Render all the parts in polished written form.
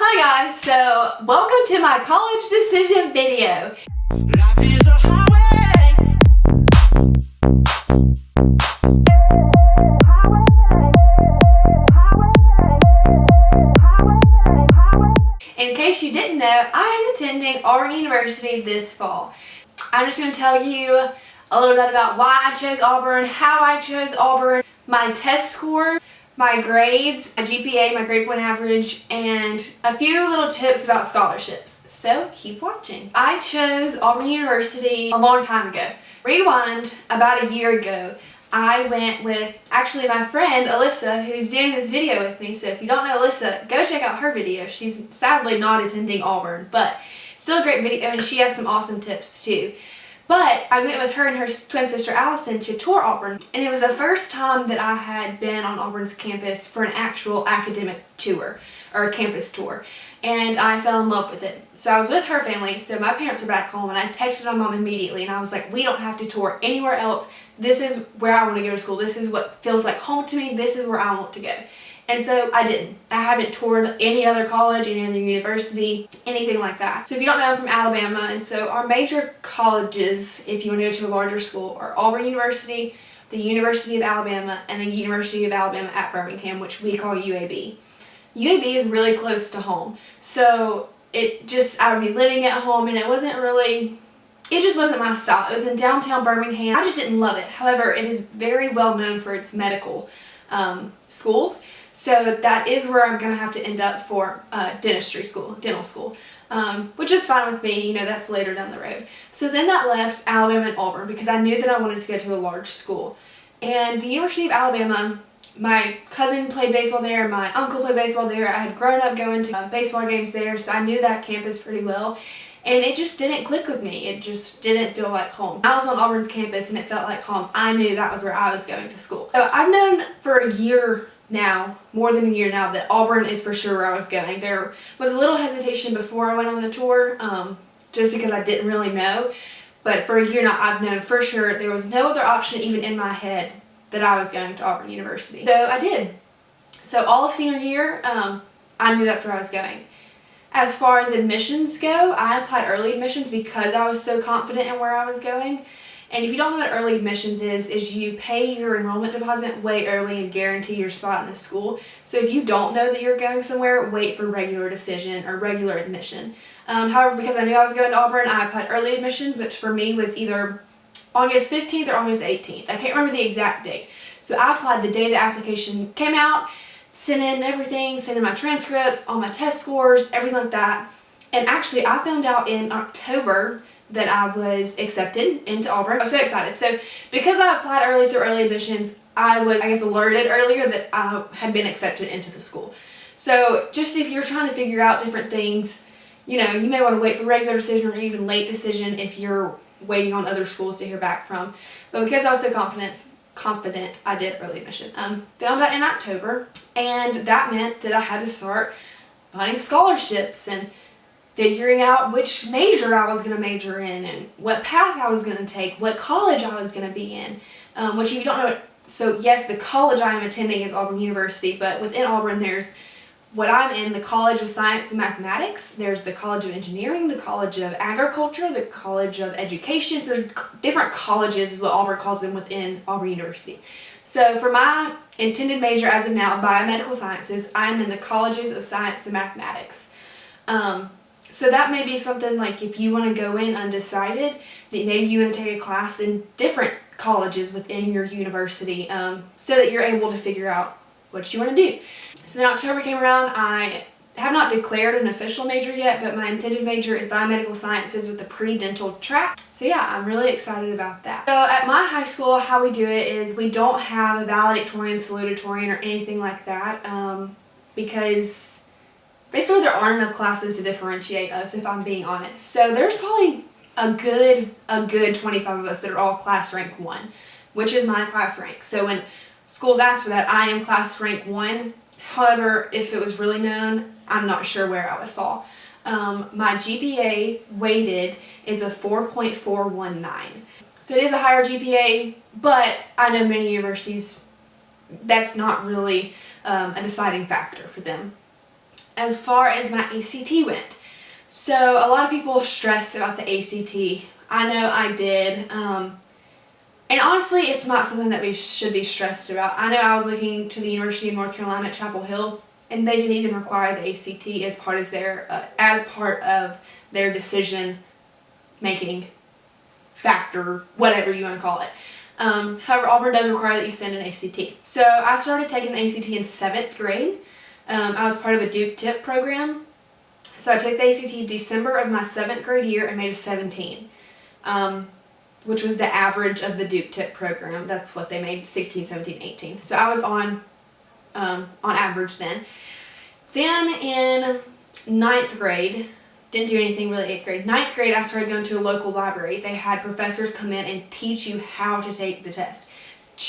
Hi guys, so welcome to my college decision video. Life is a highway. In case you didn't know, I am attending Auburn University this fall. I'm just going to tell you a little bit about why I chose Auburn, how I chose Auburn, my test score, my grades, my GPA, my grade point average, and a few little tips about scholarships. So keep watching. I chose Auburn University a long time ago. Rewind about a year ago. I went with actually my friend Alyssa, who's doing this video with me. So if you don't know Alyssa, go check out her video. She's sadly not attending Auburn, but still a great video, and she has some awesome tips too. But I went with her and her twin sister Allison to tour Auburn, and it was the first time that I had been on Auburn's campus for an actual academic tour, or a campus tour, and I fell in love with it. So I was with her family, so my parents were back home, and I texted my mom immediately, and I was like, we don't have to tour anywhere else. This is where I want to go to school. This is what feels like home to me. This is where I want to go. And so I didn't. I haven't toured any other college, any other university, anything like that. So if you don't know, I'm from Alabama, and so our major colleges, if you want to go to a larger school, are Auburn University, the University of Alabama, and the University of Alabama at Birmingham, which we call UAB. UAB is really close to home. So I would be living at home, and it just wasn't my style. It was in downtown Birmingham. I just didn't love it. However, it is very well known for its medical schools. So that is where I'm going to have to end up for dental school, which is fine with me. You know, that's later down the road. So then that left Alabama and Auburn because I knew that I wanted to go to a large school. And the University of Alabama, my cousin played baseball there, my uncle played baseball there. I had grown up going to baseball games there, so I knew that campus pretty well. And it just didn't click with me. It just didn't feel like home. I was on Auburn's campus and it felt like home. I knew that was where I was going to school. So I've known for a year now, more than a year now, that Auburn is for sure where I was going. There was a little hesitation before I went on the tour, just because I didn't really know. But for a year now, I've known for sure there was no other option even in my head that I was going to Auburn University. So I did. So all of senior year, I knew that's where I was going. As far as admissions go, I applied early admissions because I was so confident in where I was going. And if you don't know what early admissions is you pay your enrollment deposit way early and guarantee your spot in the school. So if you don't know that you're going somewhere, wait for regular decision or regular admission. However, because I knew I was going to Auburn, I applied early admission, which for me was either August 15th or August 18th. I can't remember the exact date. So I applied the day the application came out, sent in everything, sent in my transcripts, all my test scores, everything like that. And actually, I found out in October that I was accepted into Auburn. I was so excited. So because I applied early through early admissions, I was, alerted earlier that I had been accepted into the school. So just if you're trying to figure out different things, you know, you may want to wait for regular decision or even late decision if you're waiting on other schools to hear back from. But because I was so confident, I did early admission. Found out in October, and that meant that I had to start finding scholarships and figuring out which major I was going to major in and what path I was going to take, what college I was going to be in, which if you don't know, so yes, the college I am attending is Auburn University, but within Auburn there's what I'm in, the College of Science and Mathematics, there's the College of Engineering, the College of Agriculture, the College of Education. So there's different colleges is what Auburn calls them within Auburn University. So for my intended major as of now, biomedical sciences, I'm in the Colleges of Science and Mathematics. So that may be something like if you want to go in undecided, that maybe you want to take a class in different colleges within your university, so that you're able to figure out what you want to do. So then October came around. I have not declared an official major yet, but my intended major is biomedical sciences with the pre-dental track. So yeah, I'm really excited about that. So at my high school, how we do it is we don't have a valedictorian, salutatorian, or anything like that, because basically there aren't enough classes to differentiate us, if I'm being honest. So there's probably a good 25 of us that are all class rank 1, which is my class rank. So when schools ask for that, I am class rank 1. However, if it was really known, I'm not sure where I would fall. My GPA weighted is a 4.419. So it is a higher GPA, but I know many universities, that's not really a deciding factor for them. as far as my ACT went. So a lot of people stressed about the ACT. I know I did. And honestly, it's not something that we should be stressed about. I know I was looking to the University of North Carolina at Chapel Hill, and they didn't even require the ACT as part of their decision making factor, whatever you want to call it. However, Auburn does require that you send an ACT. So I started taking the ACT in 7th grade. I was part of a Duke Tip program. So I took the ACT December of my 7th grade year and made a 17, which was the average of the Duke Tip program. That's what they made, 16, 17, 18. So I was on average then. Then in 9th grade, didn't do anything really 8th grade. 9th grade, I started going to a local library. They had professors come in and teach you how to take the test.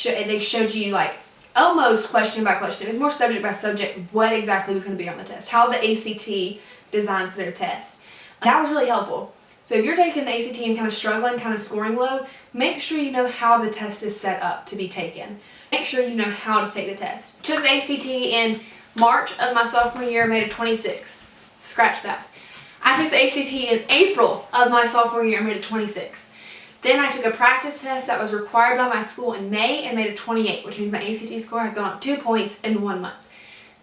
They showed you like almost question by question. It was more subject by subject what exactly was going to be on the test, how the ACT designs their test. That was really helpful. So if you're taking the ACT and kind of struggling, kind of scoring low, make sure you know how the test is set up to be taken. Make sure you know how to take the test. Took the ACT in March of my sophomore year, made a 26. Scratch that. I took the ACT in April of my sophomore year and made a 26. Then I took a practice test that was required by my school in May and made a 28, which means my ACT score had gone up 2 points in 1 month.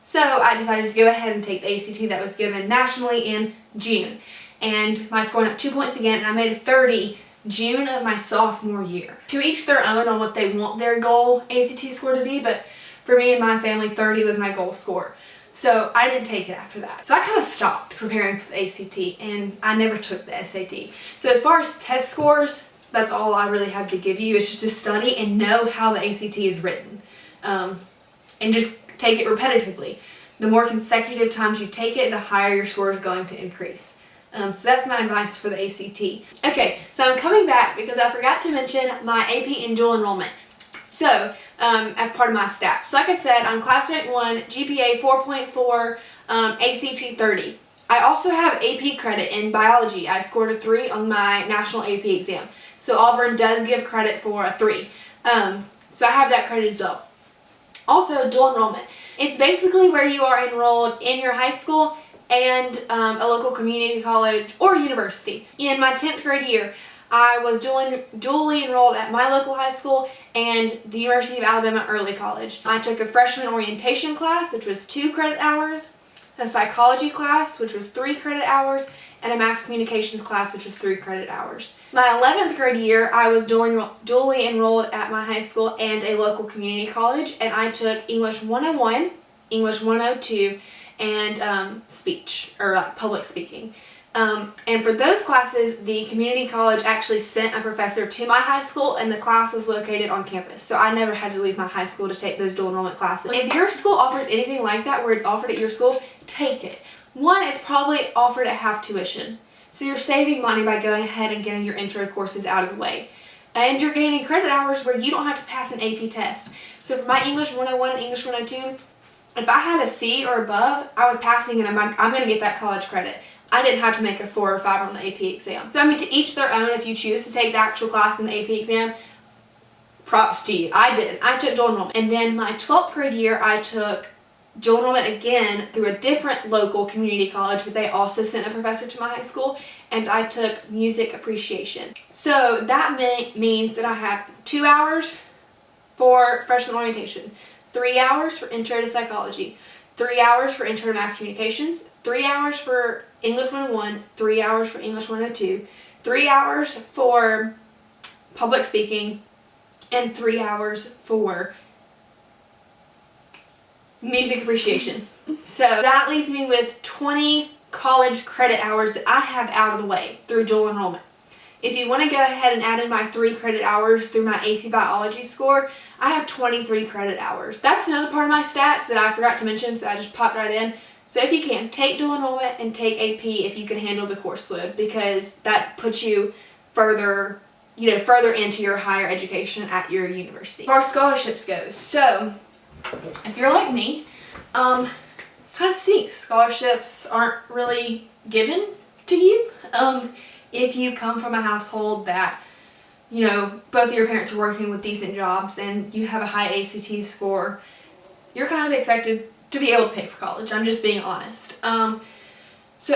So I decided to go ahead and take the ACT that was given nationally in June. And my score went up 2 points again, and I made a 30 June of my sophomore year. To each their own on what they want their goal ACT score to be, but for me and my family, 30 was my goal score. So I didn't take it after that. So I kind of stopped preparing for the ACT, and I never took the SAT. So as far as test scores, that's all I really have to give you, is just to study and know how the ACT is written. And just take it repetitively. The more consecutive times you take it, the higher your score is going to increase. So that's my advice for the ACT. Okay, so I'm coming back because I forgot to mention my AP and dual enrollment. So, as part of my stats. So like I said, I'm class rank 1, GPA 4.4, ACT 30. I also have AP credit in biology. I scored a 3 on my national AP exam. So Auburn does give credit for a 3. So I have that credit as well. Also, dual enrollment. It's basically where you are enrolled in your high school and a local community college or university. In my 10th grade year, I was dually enrolled at my local high school and the University of Alabama Early College. I took a freshman orientation class, which was 2 credit hours, a psychology class, which was 3 credit hours, and a mass communications class, which was 3 credit hours. My 11th grade year, I was dually enrolled at my high school and a local community college, and I took English 101, English 102, and speech, or public speaking. And for those classes, the community college actually sent a professor to my high school, and the class was located on campus. So I never had to leave my high school to take those dual enrollment classes. If your school offers anything like that, where it's offered at your school, take it. One, it's probably offered at half tuition. So you're saving money by going ahead and getting your intro courses out of the way. And you're gaining credit hours where you don't have to pass an AP test. So for my English 101 and English 102, if I had a C or above, I was passing and I'm going to get that college credit. I didn't have to make a 4 or 5 on the AP exam. So I mean, to each their own. If you choose to take the actual class in the AP exam, props to you. I didn't. I took dual enrollment. And then my 12th grade year, I took dual enrollment again through a different local community college, but they also sent a professor to my high school, and I took music appreciation. So that means that I have 2 hours for freshman orientation, 3 hours for intro to psychology, 3 hours for intro to mass communications, 3 hours for English 101, 3 hours for English 102, 3 hours for public speaking, and 3 hours for music appreciation. So that leaves me with 20 college credit hours that I have out of the way through dual enrollment. If you want to go ahead and add in my 3 credit hours through my AP biology score, I have 23 credit hours. That's another part of my stats that I forgot to mention, so I just popped right in. So if you can, take dual enrollment and take AP if you can handle the course load, because that puts you further into your higher education at your university. As far as scholarships goes, so if you're like me, kind of stinks. Scholarships aren't really given to you. If you come from a household that, both of your parents are working with decent jobs and you have a high ACT score, you're kind of expected to be able to pay for college. I'm just being honest. So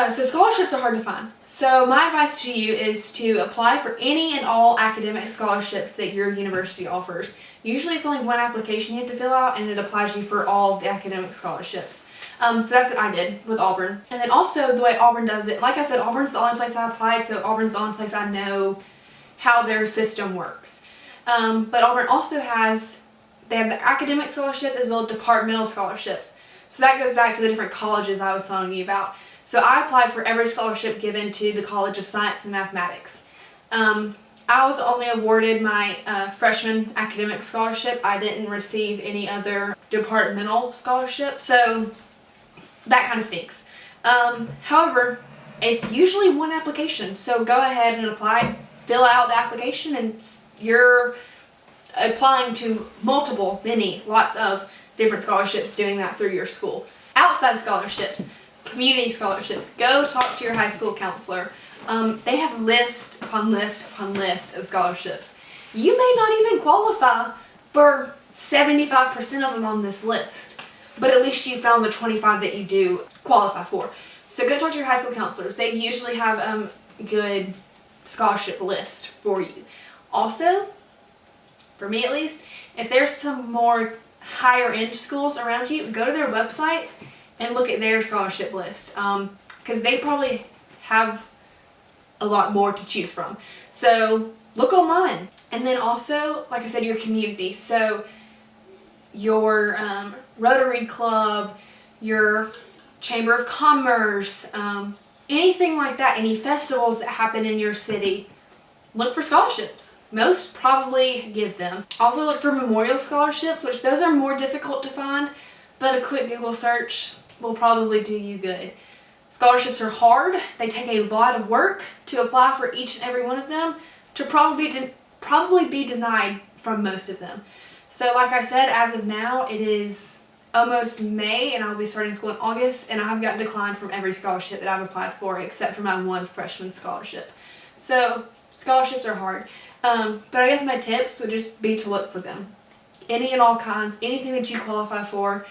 scholarships are hard to find. So my advice to you is to apply for any and all academic scholarships that your university offers. Usually it's only one application you have to fill out, and it applies you for all of the academic scholarships. So that's what I did with Auburn. And then also the way Auburn does it, like I said, Auburn's the only place I applied, so Auburn's the only place I know how their system works. But Auburn also they have the academic scholarships as well as departmental scholarships. So that goes back to the different colleges I was telling you about. So I applied for every scholarship given to the College of Science and Mathematics. I was only awarded my freshman academic scholarship. I didn't receive any other departmental scholarship, so that kind of stinks. However, it's usually one application, so go ahead and apply, fill out the application, and you're applying to lots of different scholarships, doing that through your school. Outside scholarships, community scholarships, go talk to your high school counselor. They have list upon list upon list of scholarships. You may not even qualify for 75% of them on this list, but at least you found the 25 that you do qualify for. So go talk to your high school counselors. They usually have a good scholarship list for you. Also, for me at least, if there's some more higher end schools around you, go to their websites and look at their scholarship list, because they probably have a lot more to choose from. So look online. And then also, like I said, your community. So your Rotary Club, your Chamber of Commerce, anything like that, any festivals that happen in your city, look for scholarships. Most probably give them. Also look for memorial scholarships, which those are more difficult to find, but a quick Google search will probably do you good. Scholarships are hard. They take a lot of work to apply for each and every one of them, to probably be denied from most of them. So like I said, as of now, it is almost May, and I'll be starting school in August, and I've gotten declined from every scholarship that I've applied for except for my one freshman scholarship. So scholarships are hard. But I guess my tips would just be to look for them. Any and all kinds, anything that you qualify for.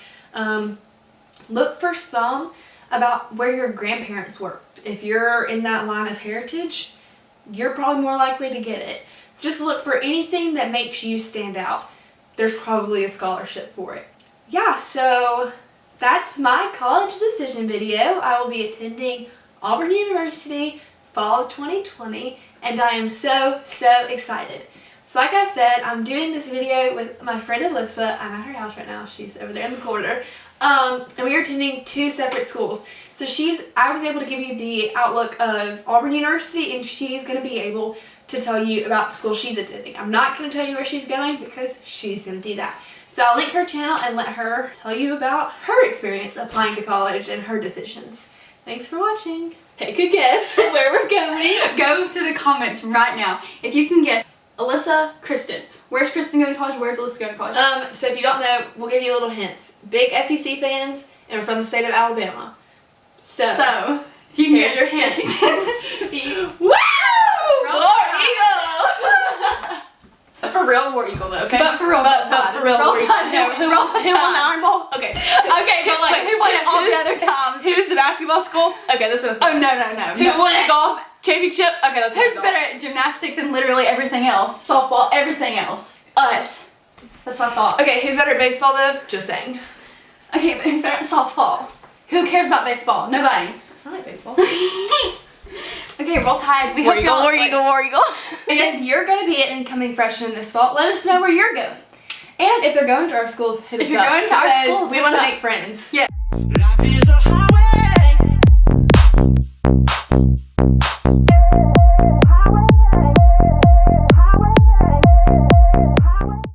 Look for some about where your grandparents worked. If you're in that line of heritage, you're probably more likely to get it. Just look for anything that makes you stand out. There's probably a scholarship for it. Yeah, so that's my college decision video. I will be attending Auburn University fall of 2020, and I am so excited. So like I said, I'm doing this video with my friend Alyssa. I'm at her house right now. She's over there in the corner. And we are attending two separate schools. So I was able to give you the outlook of Auburn University, and she's going to be able to tell you about the school she's attending. I'm not going to tell you where she's going because she's going to do that. So I'll link her channel and let her tell you about her experience applying to college and her decisions. Thanks for watching. Take a guess where we're going. Go to the comments right now. If you can guess, Alyssa, Kristen. Where's Kristen going to college? Where's Alyssa going to college? So if you don't know, we'll give you little hints. Big SEC fans, and we're from the state of Alabama. So if you can here's get your hint. Woo! War Eagle! For real, War Eagle though, okay? But for real, but for real, Roll War Eagle. Tide. No, who won the Iron Bowl? Okay. Okay, but like, Who won it all the other times? Who's the basketball school? Okay, that's what I thought. Oh, no. Who won the golf championship? Okay, that's what I Who's thought. better at gymnastics and literally everything else? Softball, everything else. Us. That's what I thought. Okay, who's better at baseball though? Just saying. Okay, but who's better at softball? Who cares about baseball? Nobody. I like baseball. Okay, Roll Tide. We War hope Eagle, y'all War Eagle, War Eagle. And if you're going to be an incoming freshman this fall, let us know where you're going. And if they're going to our schools, hit us If you're up, going to our because schools, we hit want to us up. make friends. Yeah. Life is a highway.